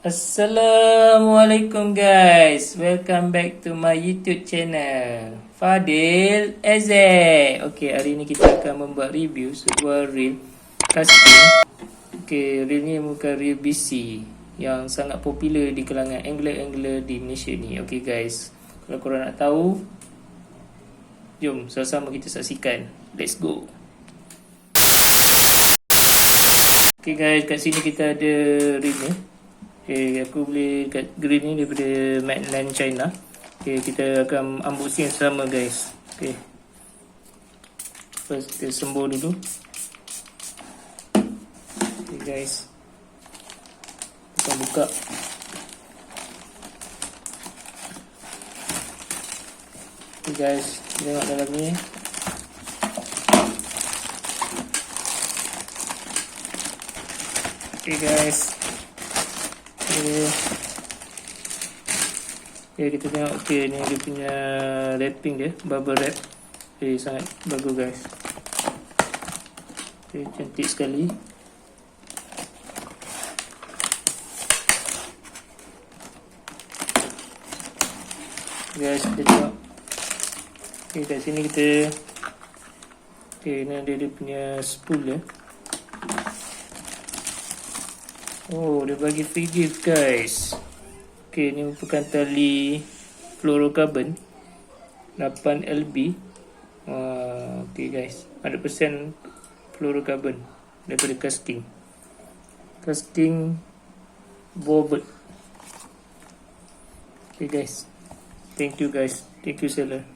Assalamualaikum guys, welcome back to my YouTube channel Fadil Azek. Okay, hari ni kita akan membuat review sebuah reel casting. Okay, reel ni bukan reel BC yang sangat popular di kalangan angler-angler di Malaysia ni. Okay guys, kalau korang nak tahu, jom sama-sama kita saksikan. Let's go. Okay guys, kat sini kita ada reel ni. Okay, aku beli kat green ni daripada mainland China. Okay, kita akan unboxing sama guys. Okay, first kita sembur dulu. Okay guys, kita buka. Okay guys, tengok dalam ni. Okay guys, okay, kita tengok. Okay, ni dia punya wrapping dia, bubble wrap. Okay, sangat bagus guys. Okay, cantik sekali. Guys, kita tengok. Okay, kat sini kita, okay, ni ada dia punya spool dia. Oh, dia bagi free gift guys. Okay, ni merupakan tali fluorocarbon 8 lb. Okay guys, 100% fluorocarbon daripada Kastking Royal. Okay guys, thank you guys, thank you seller.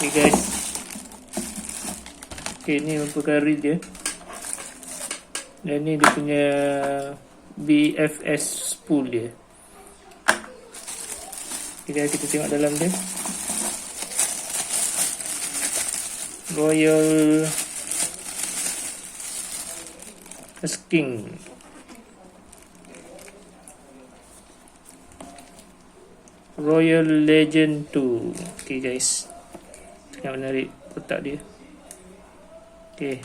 Okay guys, okay, ni merupakan reel dia. Dan ni dia punya BFS spool dia. Okay, kita tengok dalam dia. Kastking Royal Legend 2. Okay guys, tengok menarik kotak dia. Okay,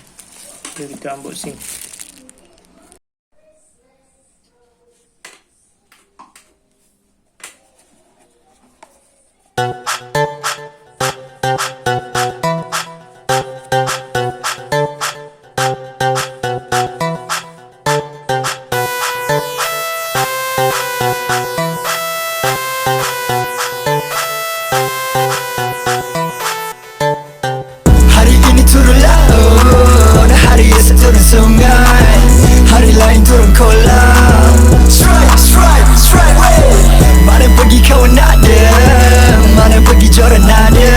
kita unboxing. Hari ini turun laut, hari esok turun sungai, hari lain turun kolam. Strike, strike, strike way. Mana pergi kawan ada, mana pergi joran ada,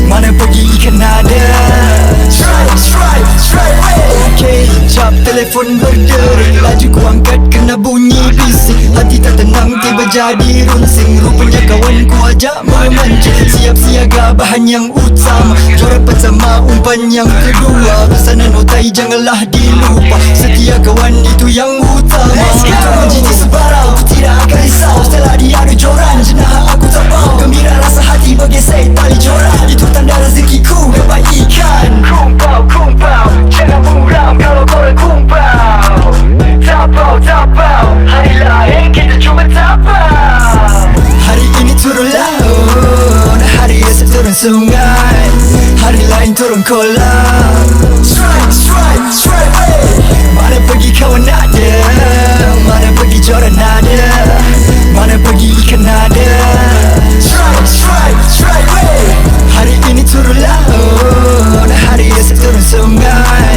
mana pergi ikan ada. Strike, strike, strike way. Okay, cap telefon berdering, laju ku angkat kena bunyi bising. Hati tak tenang tiba jadi runsing. Rupanya kawan ku ajak memancing. Siap siaga bahan yang utama, joran pertama umpan yang kedua. Pesanan otai janganlah dilupa, setia kawan itu yang utama. Itu menjadi sebarang, aku tidak akan risau. Setelah diadu joran, jenah aku tak bau. Gembira rasa hati bergesek tali joran, itu tanda rezekiku dapat ikan. Kumpau, kumpau, jangan muram kalau korang kumpau. Tapau, tapau, hari lain kita cuba tapau. Hari ini turun laut, hari esok turun sungai, hari lain turun kolam. Strike, strike, strike way. Mana pergi kawan ada, mana pergi joran ada, mana pergi ikan ada. Strike, strike, strike way. Hari ini turun laut, hari esok turun sungai,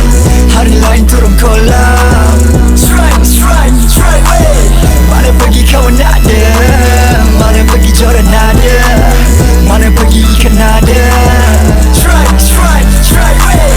hari lain turun kolam. Strike, strike, strike way. Mana pergi kawan ada, mana pergi joran ada, mana pergi ikan ada. Strike, strike, strike way.